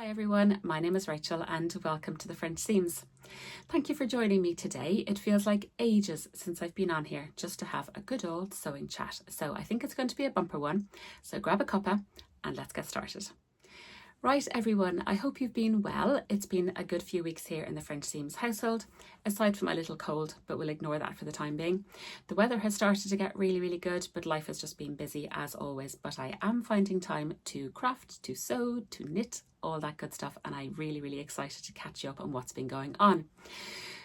Hi everyone, my name is Rachel and welcome to the French Seams. Thank you for joining me today. It feels like ages since I've been on here just to have a good old sewing chat. So I think it's going to be a bumper one. So grab a cuppa and let's get started. Right everyone, I hope you've been well. It's been a good few weeks here in the French Seams household, aside from a little cold, but we'll ignore that for the time being. The weather has started to get really good, but life has just been busy as always. But I am finding time to craft, to sew, to knit, all that good stuff, and I'm really excited to catch you up on what's been going on.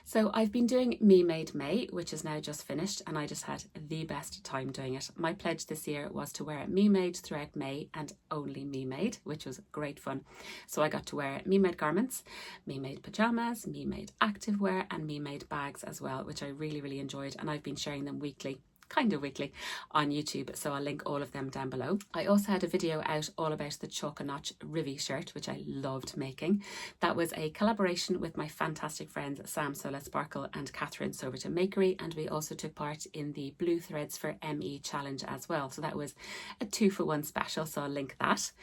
So I've been doing Me Made May, which is now just finished, and I just had the best time doing it. My pledge this year was to wear Me Made throughout May and only Me Made, which was great fun. So I got to wear Me Made garments, Me Made pajamas, Me Made activewear, and Me Made bags as well, which I really enjoyed, and I've been sharing them weekly on YouTube, so I'll link all of them down below. I also had a video out all about the Chalk and Notch Rivy shirt, which I loved making. That was a collaboration with my fantastic friends Sam So Let's Sparkle and Catherine Soberton Makery, and we also took part in the Blue Threads for ME challenge as well, so that was a 2-for-1 special, so I'll link that.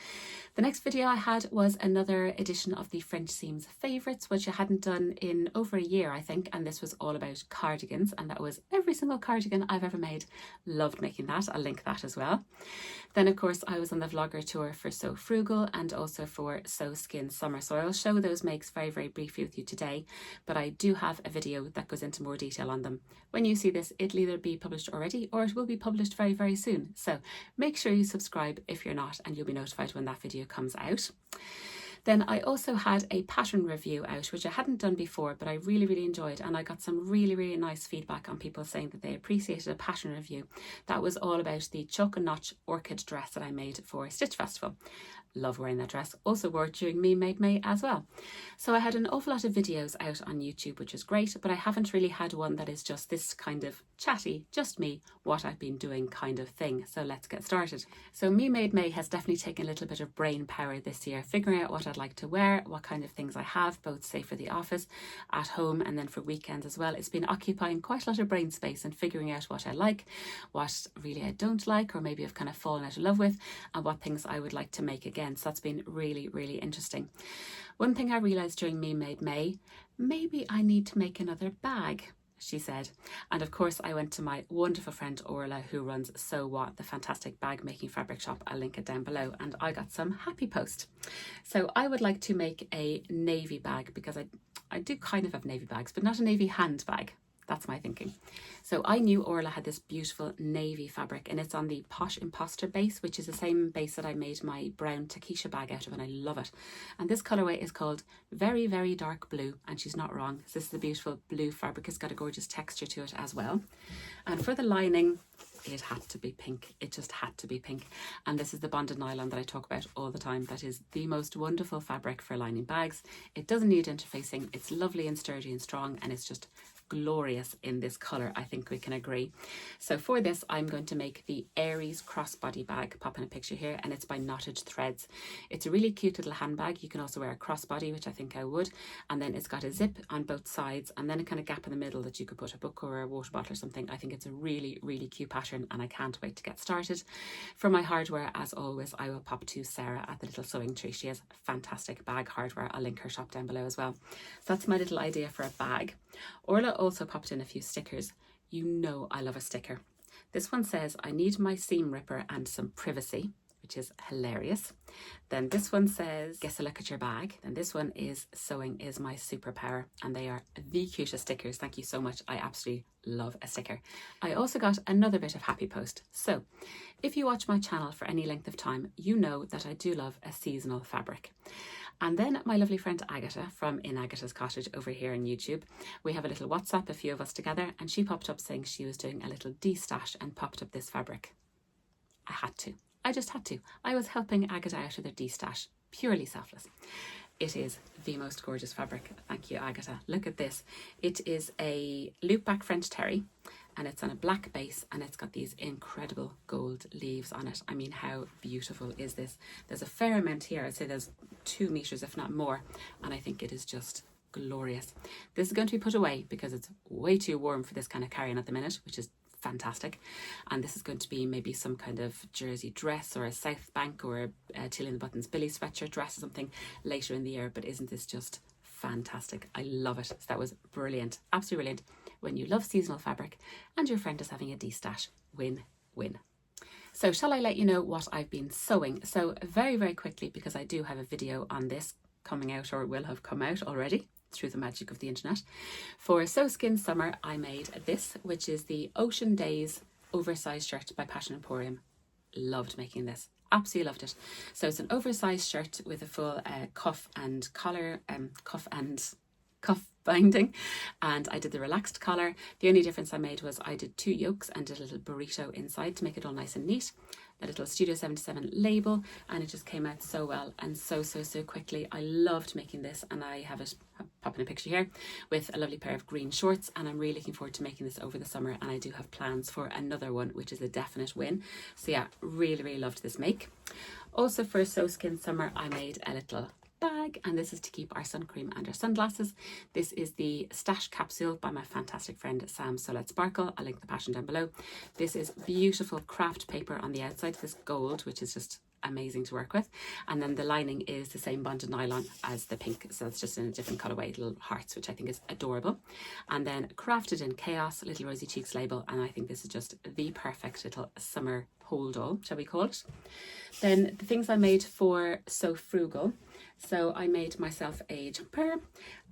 The next video I had was another edition of the French Seams Favourites, which I hadn't done in over a year I think, and this was all about cardigans, and that was every single cardigan I've ever made. Loved making that. I'll link that as well. Then of course I was on the vlogger tour for So Frugal and also for So Skin Summer, so I'll show those makes very briefly with you today, but I do have a video that goes into more detail on them. When you see this, it'll either be published already or it will be published very soon, so make sure you subscribe if you're not, and you'll be notified when that video comes out. Then I also had a pattern review out, which I hadn't done before, but I really enjoyed, and I got some really nice feedback on people saying that they appreciated a pattern review. That was all about the Chalk and Notch orchid dress that I made for Stitch Festival. Love wearing that dress. Also wore it during Me Made May as well. So I had an awful lot of videos out on YouTube, which is great, but I haven't really had one that is just this kind of chatty, just me, what I've been doing kind of thing. So let's get started. So Me Made May has definitely taken a little bit of brain power this year, figuring out what I'd like to wear, what kind of things I have, both say for the office, at home, and then for weekends as well. It's been occupying quite a lot of brain space and figuring out what I like, what really I don't like, or maybe I've kind of fallen out of love with, and what things I would like to make again. So that's been really interesting. One thing I realised during Me Made May, maybe I need to make another bag, she said. And of course I went to my wonderful friend Orla, who runs Sew What, the fantastic bag making fabric shop. I'll link it down below, and I got some happy post. So I would like to make a navy bag, because I do kind of have navy bags, but not a navy handbag. That's my thinking. So I knew Orla had this beautiful navy fabric, and it's on the Posh Imposter base, which is the same base that I made my brown Takesha bag out of, and I love it. And this colourway is called very dark blue, and she's not wrong. So this is the beautiful blue fabric. It's got a gorgeous texture to it as well. And for the lining, it had to be pink. It just had to be pink. And this is the bonded nylon that I talk about all the time. That is the most wonderful fabric for lining bags. It doesn't need interfacing. It's lovely and sturdy and strong, and it's just glorious in this colour, I think we can agree. So for this I'm going to make the Aries crossbody bag, pop in a picture here, and it's by Knotted Threads. It's a really cute little handbag. You can also wear a crossbody, which I think I would, and then it's got a zip on both sides and then a kind of gap in the middle that you could put a book or a water bottle or something. I think it's a really cute pattern, and I can't wait to get started. For my hardware, as always, I will pop to Sarah at the Little Sewing Tree. She has fantastic bag hardware. I'll link her shop down below as well. So that's my little idea for a bag. Orla also popped in a few stickers. You know I love a sticker. This one says, I need my seam ripper and some privacy, which is hilarious. Then this one says, guess a look at your bag. And this one is, sewing is my superpower, and they are the cutest stickers. Thank you so much. I absolutely love a sticker. I also got another bit of happy post. So if you watch my channel for any length of time, you know that I do love a seasonal fabric. And then my lovely friend Agatha from In Agatha's Cottage over here on YouTube, we have a little WhatsApp, a few of us together, and she popped up saying she was doing a little de-stash and popped up this fabric. I had to. I just had to. I was helping Agatha out with her de-stash. Purely selfless. It is the most gorgeous fabric. Thank you, Agatha. Look at this. It is a loop back French terry, and it's on a black base, and it's got these incredible gold leaves on it. I mean, how beautiful is this? There's a fair amount here. I'd say there's 2 meters, if not more, and I think it is just glorious. This is going to be put away because it's way too warm for this kind of carry-on at the minute, which is fantastic. And this is going to be maybe some kind of jersey dress or a South Bank or a Tilly and the Buttons Billy sweatshirt dress or something later in the year. But isn't this just fantastic? I love it. So that was brilliant, absolutely brilliant. When you love seasonal fabric and your friend is having a de-stash, win-win. So shall I let you know what I've been sewing? So very, very quickly, because I do have a video on this coming out, or will have come out already through the magic of the internet. For Sew Skin Summer, I made this, which is the Ocean Days oversized shirt by Passion Emporium. Loved making this. Absolutely loved it. So it's an oversized shirt with a full cuff and collar, cuff binding, and I did the relaxed collar. The only difference I made was I did 2 yokes and did a little burrito inside to make it all nice and neat. A little Studio 77 label, and it just came out so well and so quickly. I loved making this, and I have it popping a picture here with a lovely pair of green shorts, and I'm really looking forward to making this over the summer, and I do have plans for another one, which is a definite win. So yeah, really loved this make. Also for Sew Skin Summer, I made a little bag, and this is to keep our sun cream and our sunglasses. This is the Stash Capsule by my fantastic friend Sam So Let Sparkle. I'll link the pattern down below. This is beautiful craft paper on the outside, this gold, which is just amazing to work with, and then the lining is the same bonded nylon as the pink, so it's just in a different colorway, little hearts, which I think is adorable. And then Crafted in Chaos, little Rosy Cheeks label, and I think this is just the perfect little summer hold all, shall we call it. Then the things I made for So Frugal. So I made myself a jumper,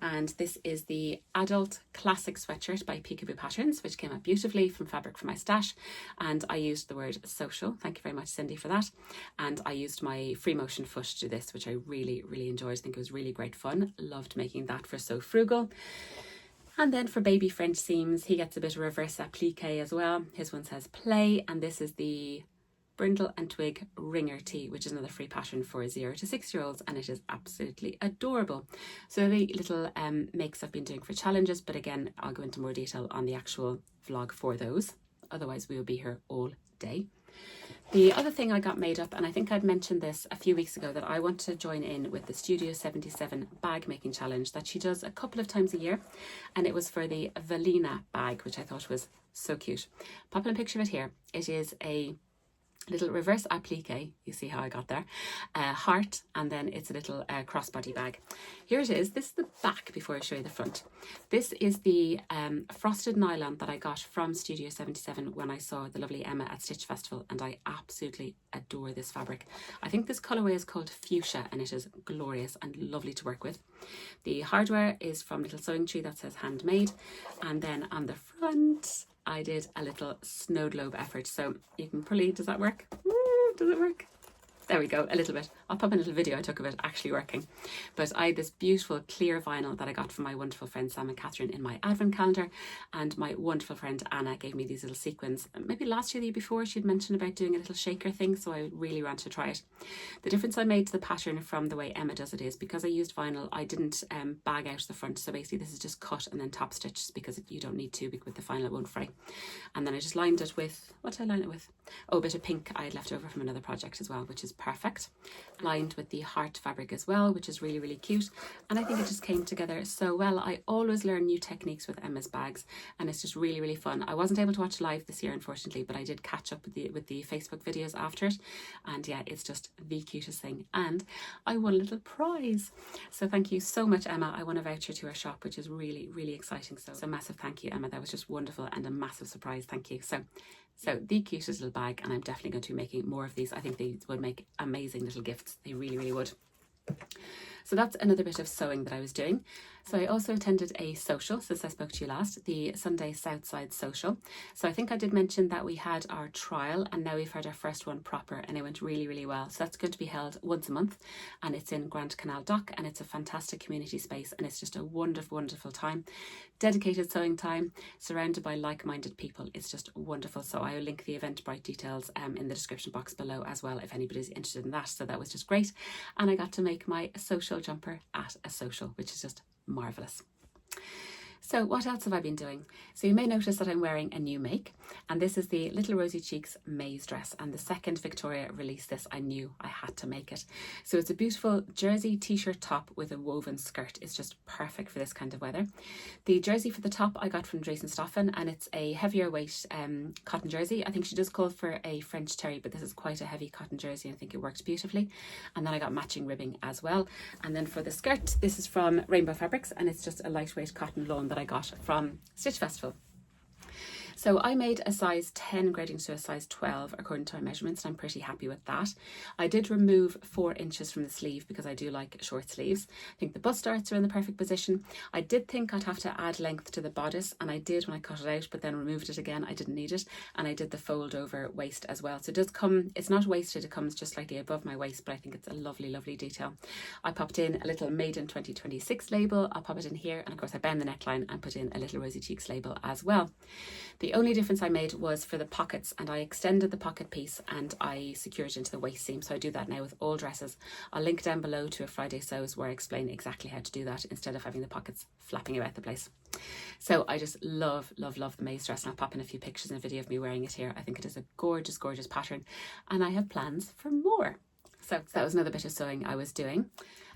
and this is the Adult Classic Sweatshirt by Peekaboo Patterns, which came out beautifully from fabric from my stash, and I used the word social. Thank you very much, Cindy, for that. And I used my free motion foot to do this, which I really enjoyed. I think it was really great fun. Loved making that for So Frugal. And then for Baby French Seams, he gets a bit of reverse applique as well. His one says play, and this is the Brindle and Twig Ringer Tee, which is another free pattern for 0 to 6-year-olds, and it is absolutely adorable. So the little makes I've been doing for challenges, but again, I'll go into more detail on the actual vlog for those. Otherwise, we will be here all day. The other thing I got made up, and I think I'd mentioned this a few weeks ago, that I want to join in with the Studio 77 bag making challenge that she does a couple of times a year, and it was for the Valina bag, which I thought was so cute. Popping a picture of it here. It is a little reverse applique, you see how I got there, heart, and then it's a little crossbody bag. Here it is. This is the back before I show you the front. This is the frosted nylon that I got from Studio 77 when I saw the lovely Emma at Stitch Festival, and I absolutely adore this fabric. I think this colourway is called Fuchsia, and it is glorious and lovely to work with. The hardware is from Little Sewing Tree that says handmade, and then on the front I did a little snow globe effort. So you can probably, does that work? Does it work? There we go, a little bit. I'll pop in a little video I took of it actually working. But I had this beautiful clear vinyl that I got from my wonderful friend Sam and Catherine in my advent calendar, and my wonderful friend Anna gave me these little sequins. Maybe last year, the year before, she'd mentioned about doing a little shaker thing, so I really wanted to try it. The difference I made to the pattern from the way Emma does it is, because I used vinyl, I didn't bag out the front, so basically this is just cut and then top stitched, because you don't need to, with the vinyl it won't fray. And then I just lined it with, what did I line it with? Oh, a bit of pink I had left over from another project as well, which is perfect. Lined with the heart fabric as well, which is really cute, and I think it just came together so well. I always learn new techniques with Emma's bags, and it's just really fun. I wasn't able to watch live this year, unfortunately, but I did catch up with the Facebook videos after it, and yeah, it's just the cutest thing, and I won a little prize. So thank you so much, Emma. I won a voucher to our shop, which is really exciting. So massive thank you, Emma. That was just wonderful and a massive surprise. Thank you. So the cutest little bag, and I'm definitely going to be making more of these. I think they would make amazing little gifts. They really would. So that's another bit of sewing that I was doing. So I also attended a social since I spoke to you last, the Sunday Southside Social. So I think I did mention that we had our trial, and now we've had our first one proper, and it went really well. So that's going to be held once a month, and it's in Grand Canal Dock, and it's a fantastic community space, and it's just a wonderful time. Dedicated sewing time, surrounded by like-minded people. It's just wonderful. So I will link the Eventbrite details in the description box below as well, if anybody's interested in that. So that was just great, and I got to make my social jumper at a social, which is just marvellous. So what else have I been doing? So you may notice that I'm wearing a new make, and this is the Little Rosy Cheeks Maze dress, and the second Victoria released this, I knew I had to make it. So it's a beautiful jersey t-shirt top with a woven skirt. It's just perfect for this kind of weather. The jersey for the top I got from Jason Stoffen, and it's a heavier weight cotton jersey. I think she does call for a French terry, but this is quite a heavy cotton jersey, and I think it works beautifully. And then I got matching ribbing as well. And then for the skirt, this is from Rainbow Fabrics, and it's just a lightweight cotton lawn that I got from Stitch Festival. So I made a size 10 grading to a size 12 according to my measurements, and I'm pretty happy with that. I did remove 4 inches from the sleeve because I do like short sleeves. I think the bust darts are in the perfect position. I did think I'd have to add length to the bodice, and I did when I cut it out, but then removed it again. I didn't need it. And I did the fold over waist as well. So it does come, it's not waisted, it comes just slightly above my waist, but I think it's a lovely, lovely detail. I popped in a little Made in 2026 label. I'll pop it in here. And of course I bend the neckline and put in a Little Rosy Cheeks label as well. The only difference I made was for the pockets, and I extended the pocket piece and I secured it into the waist seam. So I do that now with all dresses. I'll link down below to a Friday Sews where I explain exactly how to do that instead of having the pockets flapping about the place. So I just love, love, love the maze dress, and I'll pop in a few pictures and a video of me wearing it here. I think it is a gorgeous, gorgeous pattern, and I have plans for more. So that was another bit of sewing I was doing.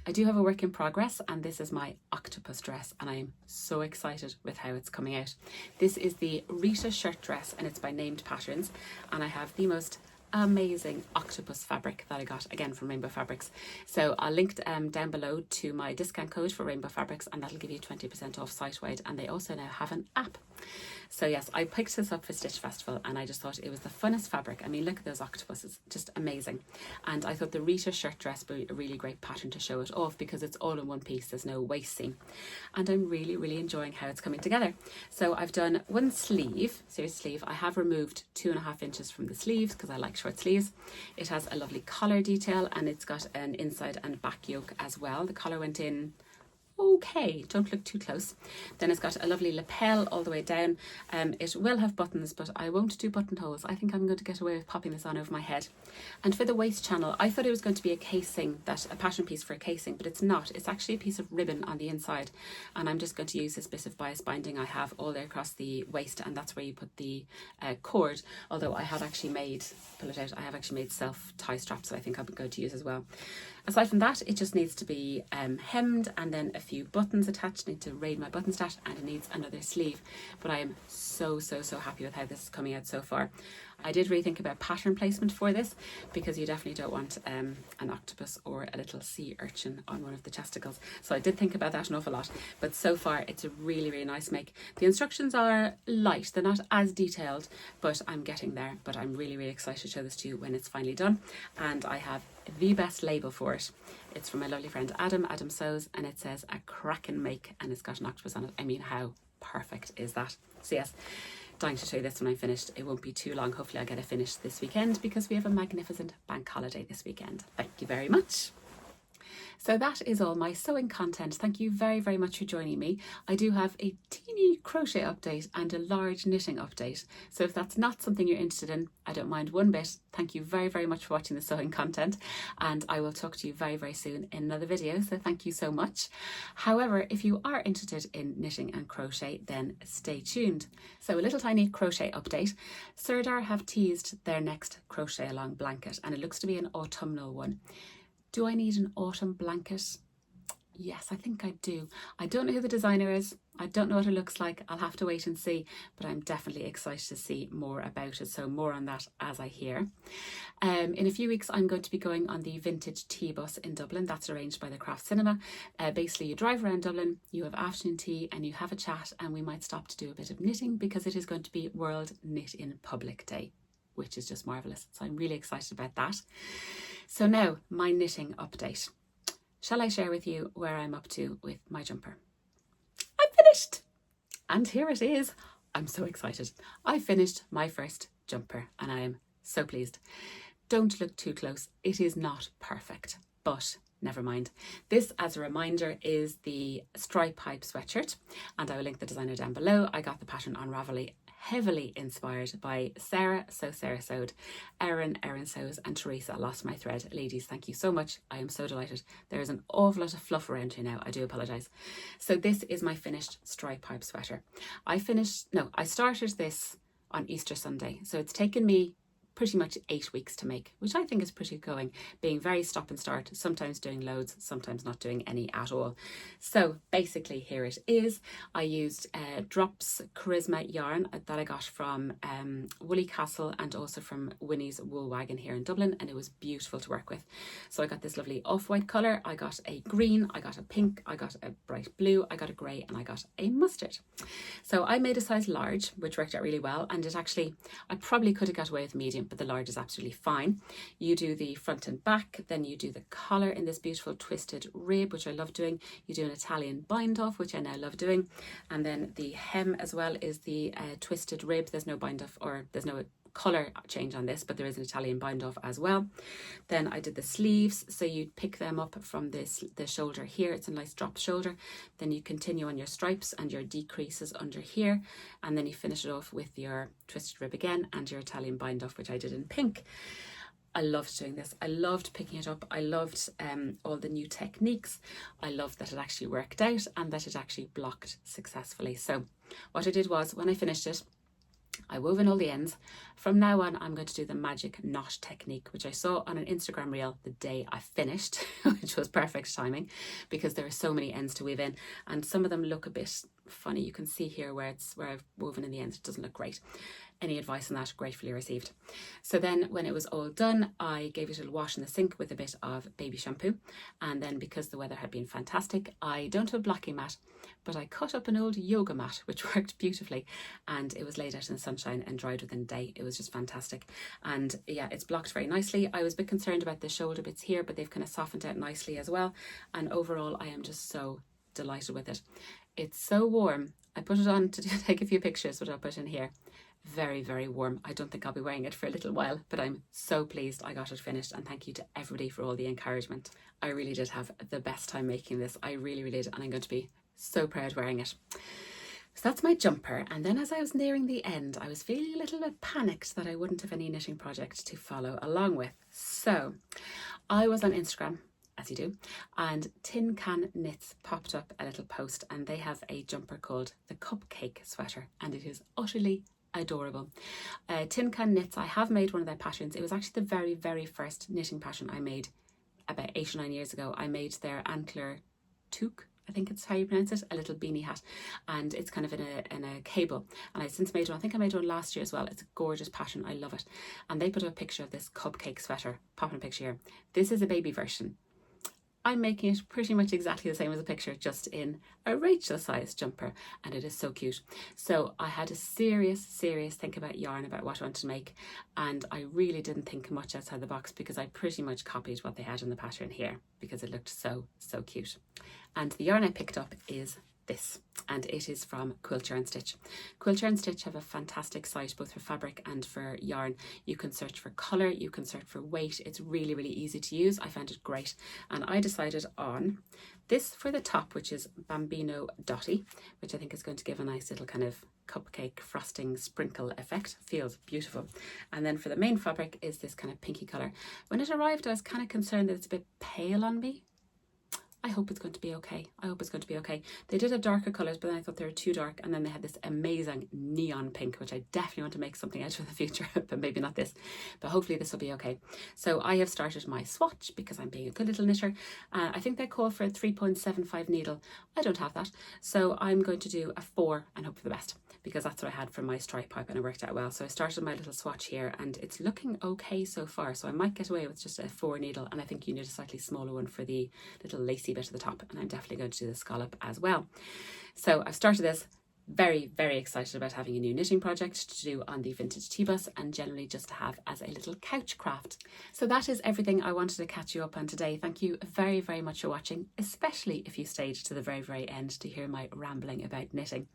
I do have a work in progress, and this is my octopus dress, and I am so excited with how it's coming out. This is the Rita shirt dress, and it's by Named Patterns, and I have the most amazing octopus fabric that I got again from Rainbow Fabrics. So I'll link down below to my discount code for Rainbow Fabrics, and that'll give you 20% off site-wide, and they also now have an app. So yes, I picked this up for Stitch Festival, and I just thought it was the funnest fabric. I mean, look at those octopuses, just amazing. And I thought the Rita shirt dress would be a really great pattern to show it off because it's all in one piece, there's no waist seam. And I'm really, really enjoying how it's coming together. So I've done one sleeve, serious sleeve. I have removed 2.5 inches from the sleeves because I like short sleeves. It has a lovely collar detail, and it's got an inside and back yoke as well. The collar went in okay, don't look too close. Then it's got a lovely lapel all the way down. It will have buttons, but I won't do buttonholes. I think I'm going to get away with popping this on over my head. And for the waist channel, I thought it was going to be a casing, a pattern piece for a casing, but it's not. It's actually a piece of ribbon on the inside, and I'm just going to use this bit of bias binding I have all the way across the waist, and that's where you put the cord. Although I have actually made, pull it out, I have actually made self tie straps that I think I'm going to use as well. Aside from that, it just needs to be hemmed, and then a few buttons attached. I need to raid my button stash, and it needs another sleeve. But I am so happy with how this is coming out so far. I did really think about pattern placement for this, because you definitely don't want an octopus or a little sea urchin on one of the chesticles. So I did think about that an awful lot, but so far it's a really, really nice make. The instructions are light, they're not as detailed, but I'm getting there. But I'm really, really excited to show this to you when it's finally done. And I have the best label for it. It's from my lovely friend Adam Sews, and it says a cracking make, and it's got an octopus on it. I mean, how perfect is that? So yes, dying to show you this when I'm finished. It won't be too long. Hopefully I'll get it finished this weekend, because we have a magnificent bank holiday this weekend. Thank you very much. So that is all my sewing content. Thank you very, very much for joining me. I do have a teeny crochet update and a large knitting update. So if that's not something you're interested in, I don't mind one bit. Thank you very, very much for watching the sewing content, and I will talk to you very, very soon in another video. So thank you so much. However, if you are interested in knitting and crochet, then stay tuned. So a little tiny crochet update. Sirdar have teased their next crochet along blanket, and it looks to be an autumnal one. Do I need an autumn blanket? Yes, I think I do. I don't know who the designer is. I don't know what it looks like. I'll have to wait and see, but I'm definitely excited to see more about it. So more on that as I hear. In a few weeks, I'm going to be going on the vintage tea bus in Dublin. That's arranged by the Craft Cinema. Basically, you drive around Dublin, you have afternoon tea, and you have a chat, and we might stop to do a bit of knitting, because it is going to be World Knit in Public Day, which is just marvellous. So I'm really excited about that. So now, my knitting update. Shall I share with you where I'm up to with my jumper? I'm finished! And here it is. I'm so excited. I finished my first jumper, and I am so pleased. Don't look too close. It is not perfect, but never mind. This, as a reminder, is the stripe pipe sweatshirt, and I will link the designer down below. I got the pattern on Ravelry heavily inspired by Sarah, so Sarah sewed, Erin sews, and Teresa, lost my thread. Ladies, thank you so much. I am so delighted. There is an awful lot of fluff around here now. I do apologise. So this is my finished stripe pipe sweater. I started this on Easter Sunday. So it's taken me pretty much 8 weeks to make, which I think is pretty going, being very stop and start, sometimes doing loads, sometimes not doing any at all. So basically here it is. I used Drops Charisma yarn that I got from Woolly Castle and also from Winnie's Wool Wagon here in Dublin, and it was beautiful to work with. So I got this lovely off-white colour, I got a green, I got a pink, I got a bright blue, I got a grey, and I got a mustard. So I made a size large, which worked out really well, and I probably could have got away with medium, but the large is absolutely fine. You do the front and back, then you do the collar in this beautiful twisted rib, which I love doing. You do an Italian bind off, which I now love doing, and then the hem as well is the twisted rib. There's no bind off, or there's no colour change on this, but there is an Italian bind off as well. Then I did the sleeves, so you pick them up from the shoulder here. It's a nice drop shoulder. Then you continue on your stripes and your decreases under here, and then you finish it off with your twisted rib again and your Italian bind off, which I did in pink. I loved doing this. I loved picking it up. I loved all the new techniques. I loved that it actually worked out and that it actually blocked successfully. So what I did was, when I finished it, I wove in all the ends. From now on, I'm going to do the magic knot technique, which I saw on an Instagram reel the day I finished, which was perfect timing because there are so many ends to weave in, and some of them look a bit funny. You can see here where I've woven in the ends. It doesn't look great. Any advice on that, gratefully received. So then when it was all done, I gave it a wash in the sink with a bit of baby shampoo. And then, because the weather had been fantastic, I don't have a blocking mat, but I cut up an old yoga mat, which worked beautifully. And it was laid out in the sunshine and dried within a day. It was just fantastic. And yeah, it's blocked very nicely. I was a bit concerned about the shoulder bits here, but they've kind of softened out nicely as well. And overall, I am just so delighted with it. It's so warm. I put it on to take a few pictures, which I'll put in here. Very, very warm. I don't think I'll be wearing it for a little while, but I'm so pleased I got it finished, and thank you to everybody for all the encouragement. I really did have the best time making this. I really, really did, and I'm going to be so proud wearing it. So that's my jumper, and then as I was nearing the end, I was feeling a little bit panicked that I wouldn't have any knitting project to follow along with. So I was on Instagram, as you do, and Tin Can Knits popped up a little post, and they have a jumper called the Cupcake Sweater, and it is utterly adorable. Tin Can Knits, I have made one of their patterns. It was actually the very, very first knitting pattern I made about 8 or 9 years ago. I made their antler toque, I think it's how you pronounce it, a little beanie hat, and it's kind of in a cable, and I've since made one. I think I made one last year as well. It's a gorgeous pattern. I love it. And they put up a picture of this cupcake sweater. Pop in a picture here. This is a baby version. I'm making it pretty much exactly the same as the picture, just in a Rachel size jumper, and it is so cute. So I had a serious think about yarn, about what I wanted to make, and I really didn't think much outside the box because I pretty much copied what they had in the pattern here because it looked so cute. And the yarn I picked up is this, and it is from Quilter and Stitch. Quilter and Stitch have a fantastic site both for fabric and for yarn. You can search for colour, you can search for weight. It's really easy to use. I found it great, and I decided on this for the top, which is Bambino Dotty, which I think is going to give a nice little kind of cupcake frosting sprinkle effect. Feels beautiful. And then for the main fabric is this kind of pinky colour. When it arrived, I was kind of concerned that it's a bit pale on me. I hope it's going to be okay. I hope it's going to be okay. They did have darker colours, but then I thought they were too dark. And then they had this amazing neon pink, which I definitely want to make something out of in the future, but maybe not this. But hopefully this will be okay. So I have started my swatch because I'm being a good little knitter. I think they call for a 3.75 needle. I don't have that. So I'm going to do a 4 and hope for the best, because that's what I had from my stripe pipe and it worked out well. So I started my little swatch here and it's looking okay so far. So I might get away with just a 4 needle, and I think you need a slightly smaller one for the little lacy bit at the top, and I'm definitely going to do the scallop as well. So I've started this. Very excited about having a new knitting project to do on the vintage tea bus, and generally just to have as a little couch craft. So that is everything I wanted to catch you up on today. Thank you very much for watching, especially if you stayed to the very end to hear my rambling about knitting.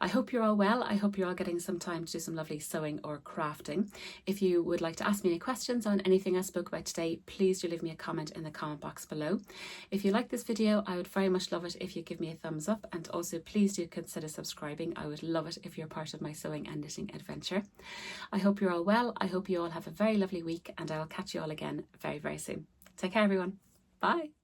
I hope you're all well. I hope you're all getting some time to do some lovely sewing or crafting. If you would like to ask me any questions on anything I spoke about today, please do leave me a comment in the comment box below. If you like this video, I would very much love it if you give me a thumbs up, and also please do consider subscribing subscribing. I would love it if you're part of my sewing and knitting adventure. I hope you're all well. I hope you all have a very lovely week, and I'll catch you all again very, very soon. Take care, everyone. Bye.